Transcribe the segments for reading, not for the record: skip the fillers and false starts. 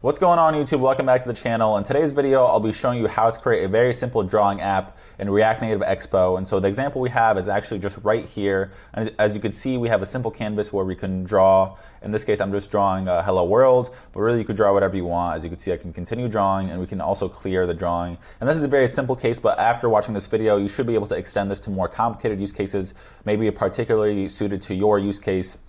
What's going on YouTube? Welcome back to the channel. In today's video, I'll be showing you how to create a very simple drawing app in React Native Expo. And so the example we have is actually just right here. And as you can see, we have a simple canvas where we can draw. In this case, I'm just drawing a hello world, but really you could draw whatever you want. As you can see, I can continue drawing and we can also clear the drawing. And this is a very simple case, but after watching this video, you should be able to extend this to more complicated use cases, maybe particularly suited to your use case.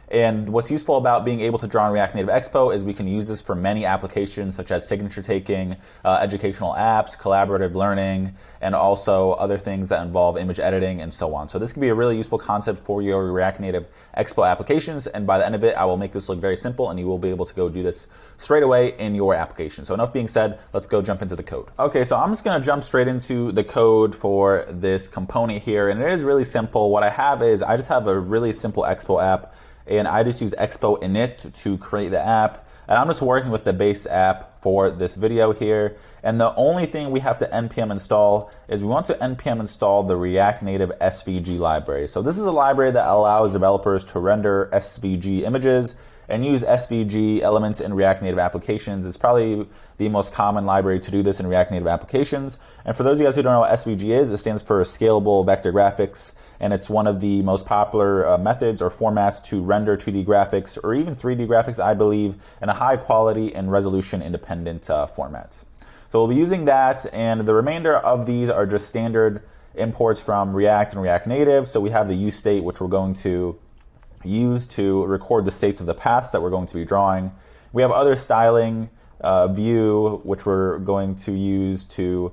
And what's useful about being able to draw in React Native Expo is we can use this for many applications such as signature taking, educational apps, collaborative learning, and also other things that involve image editing and so on. So this can be a really useful concept for your React Native Expo applications. And by the end of it, I will make this look very simple and you will be able to go do this straight away in your application. So enough being said, let's go jump into the code. Okay, so I'm just gonna jump straight into the code for this component here. And it is really simple. What I have is I just have a really simple Expo app. And I just use Expo init to create the app. And I'm just working with the base app for this video here. And the only thing we have to npm install is we want to npm install the React Native SVG library. So this is a library that allows developers to render SVG images and use SVG elements in React Native applications. It's probably the most common library to do this in React Native applications. And for those of you guys who don't know what SVG is, it stands for Scalable Vector Graphics, and it's one of the most popular methods or formats to render 2D graphics or even 3D graphics, I believe, in a high quality and resolution independent format. So we'll be using that, and the remainder of these are just standard imports from React and React Native. So we have the use state, which we're going to use to record the states of the paths that we're going to be drawing. We have other styling, view, which we're going to use to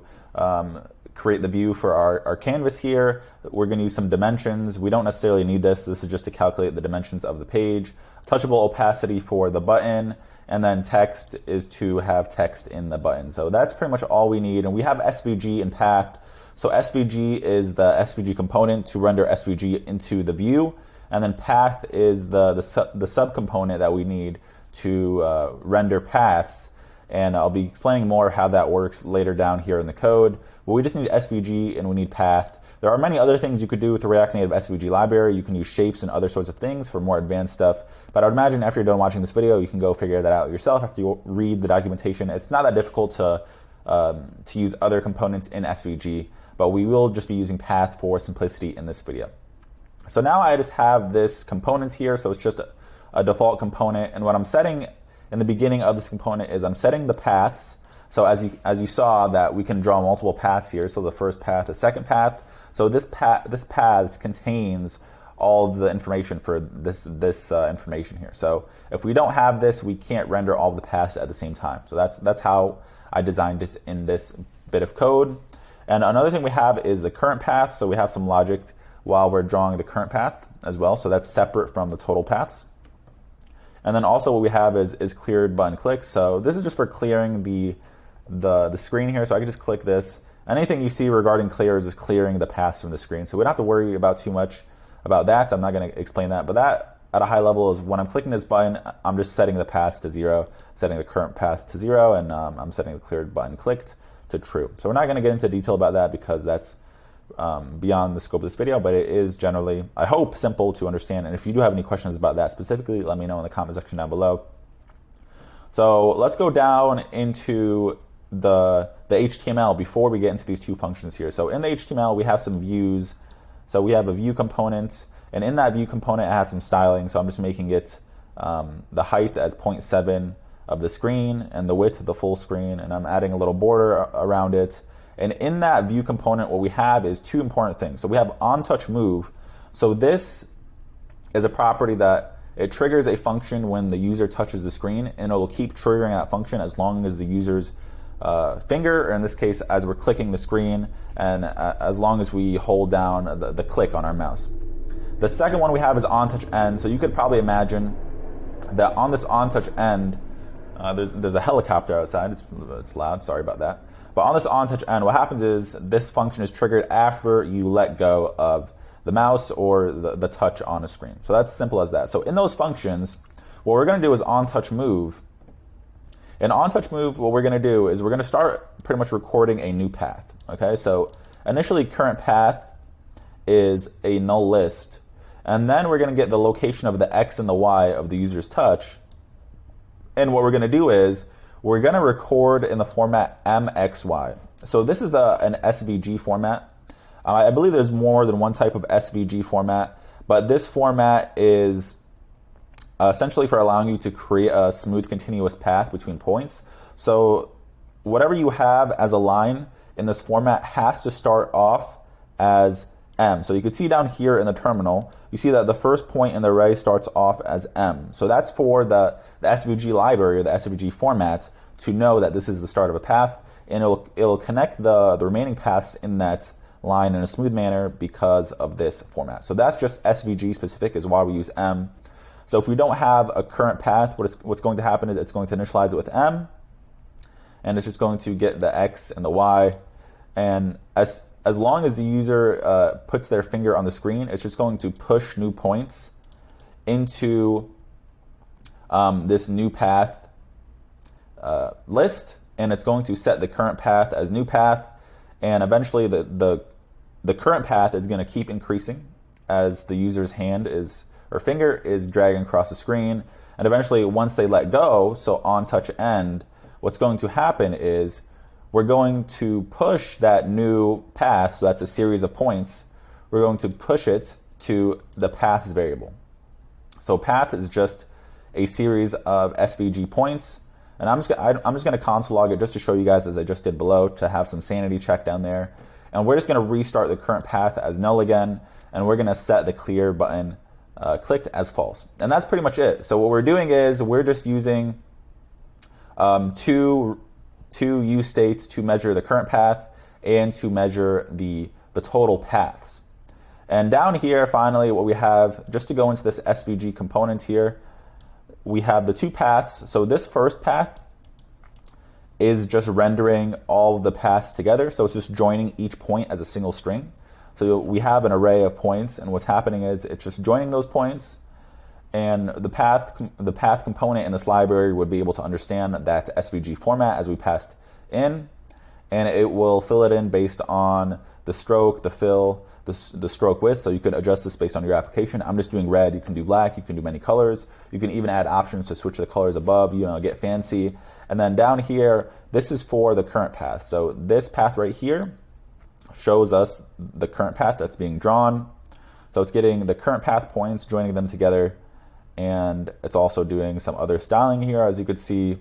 create the view for our canvas here. We're going to use some dimensions. We don't necessarily need this. This is just to calculate the dimensions of the page. Touchable opacity for the button, and then text is to have text in the button. So that's pretty much all we need. And we have SVG and path. So SVG is the SVG component to render SVG into the view. And then path is the subcomponent that we need to render paths. And I'll be explaining more how that works later down here in the code. But we just need SVG and we need path. There are many other things you could do with the React Native SVG library. You can use shapes and other sorts of things for more advanced stuff. But I would imagine after you're done watching this video, you can go figure that out yourself after you read the documentation. It's not that difficult to use other components in SVG, but we will just be using path for simplicity in this video. So now I just have this component here, so it's just a default component. And what I'm setting in the beginning of this component is I'm setting the paths. So as you saw that we can draw multiple paths here. So the first path, the second path. So this path contains all of the information for this information here. So if we don't have this, we can't render all of the paths at the same time. So that's how I designed this in this bit of code. And another thing we have is the current path. So we have some logic while we're drawing the current path as well. So that's separate from the total paths. And then also what we have is cleared button click. So this is just for clearing the screen here. So I can just click this. Anything you see regarding clear is just clearing the paths from the screen. So we don't have to worry about too much about that. So I'm not going to explain that. But that at a high level is when I'm clicking this button, I'm just setting the paths to 0, setting the current paths to 0, and I'm setting the cleared button clicked to true. So we're not going to get into detail about that because that's beyond the scope of this video, but it is generally, I hope, simple to understand. And if you do have any questions about that specifically, let me know in the comment section down below. So let's go down into the HTML before we get into these two functions here. So in the HTML, we have some views. So we have a view component, and in that view component, it has some styling. So I'm just making it the height as 0.7 of the screen and the width of the full screen, and I'm adding a little border around it. And in that view component, what we have is two important things. So we have onTouchMove. So this is a property that it triggers a function when the user touches the screen, and it'll keep triggering that function as long as the user's finger, or in this case, as we're clicking the screen, and as long as we hold down the click on our mouse. The second one we have is onTouchEnd. So you could probably imagine that on this onTouchEnd, there's a helicopter outside. It's loud, sorry about that. But on this onTouchEnd, what happens is this function is triggered after you let go of the mouse or the touch on a screen. So that's simple as that. So in those functions, what we're going to do is onTouchMove. In onTouchMove, what we're going to do is we're going to start pretty much recording a new path. Okay, so initially current path is a null list, and then we're going to get the location of the X and the Y of the user's touch. And what we're going to do is we're going to record in the format MXY. So this is an SVG format. I believe there's more than one type of SVG format, but this format is essentially for allowing you to create a smooth continuous path between points. So whatever you have as a line in this format has to start off as M. So you can see down here in the terminal, you see that the first point in the array starts off as M. So that's for the SVG library or the SVG format to know that this is the start of a path, and it'll connect the remaining paths in that line in a smooth manner because of this format. So that's just SVG specific, is why we use M. So if we don't have a current path, what's going to happen is it's going to initialize it with M, and it's just going to get the X and the Y, and as long as the user puts their finger on the screen, it's just going to push new points into this new path list, and it's going to set the current path as new path, and eventually the current path is going to keep increasing as the user's hand or finger is dragging across the screen, and eventually once they let go, so on touch end, what's going to happen is we're going to push that new path, so that's a series of points, we're going to push it to the paths variable. So path is just a series of SVG points, and I'm just going to console log it just to show you guys, as I just did below, to have some sanity check down there. And we're just going to restart the current path as null again, and we're going to set the clear button clicked as false. And that's pretty much it. So what we're doing is we're just using two use states to measure the current path and to measure the total paths. And down here, finally, what we have, just to go into this SVG component here, we have the two paths. So this first path is just rendering all of the paths together. So it's just joining each point as a single string. So we have an array of points, and what's happening is it's just joining those points, and the path component in this library would be able to understand that SVG format as we passed in, and it will fill it in based on the stroke, the fill, the stroke width. So you could adjust this based on your application. I'm just doing red. You can do black. You can do many colors. You can even add options to switch the colors above, get fancy. And then down here, this is for the current path. So this path right here shows us the current path that's being drawn. So it's getting the current path points, joining them together, and it's also doing some other styling here, as you could see.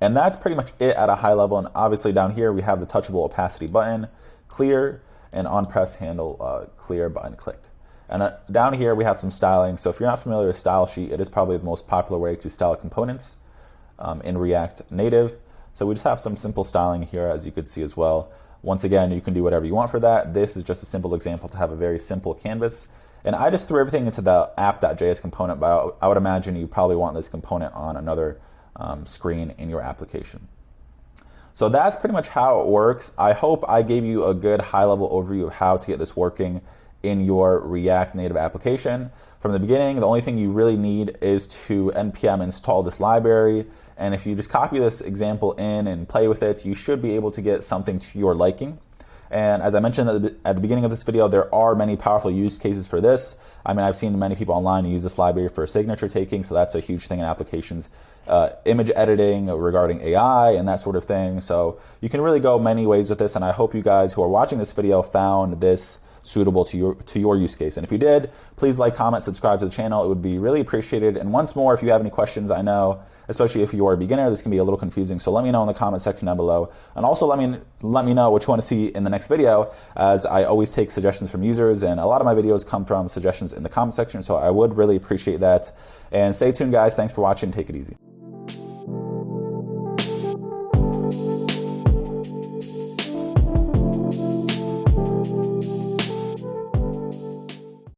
And that's pretty much it at a high level. And obviously down here we have the touchable opacity button, clear, and on press handle clear button click. And down here we have some styling. So if you're not familiar with Style Sheet, it is probably the most popular way to style components in React Native. So we just have some simple styling here, as you could see as well. Once again, you can do whatever you want for that. This is just a simple example to have a very simple canvas. And I just threw everything into the app.js component, but I would imagine you probably want this component on another screen in your application. So that's pretty much how it works. I hope I gave you a good high-level overview of how to get this working in your React Native application. From the beginning, the only thing you really need is to npm install this library. And if you just copy this example in and play with it, you should be able to get something to your liking. And as I mentioned at the beginning of this video, there are many powerful use cases for this. I mean, I've seen many people online use this library for signature taking, so that's a huge thing in applications. Image editing regarding AI and that sort of thing. So you can really go many ways with this, and I hope you guys who are watching this video found this suitable to your use case. And if you did, please like, comment, subscribe to the channel. It would be really appreciated. And once more, if you have any questions, I know, especially if you are a beginner, this can be a little confusing. So let me know in the comment section down below. And also let me know what you want to see in the next video, as I always take suggestions from users, and a lot of my videos come from suggestions in the comment section. So I would really appreciate that. And stay tuned, guys. Thanks for watching. Take it easy.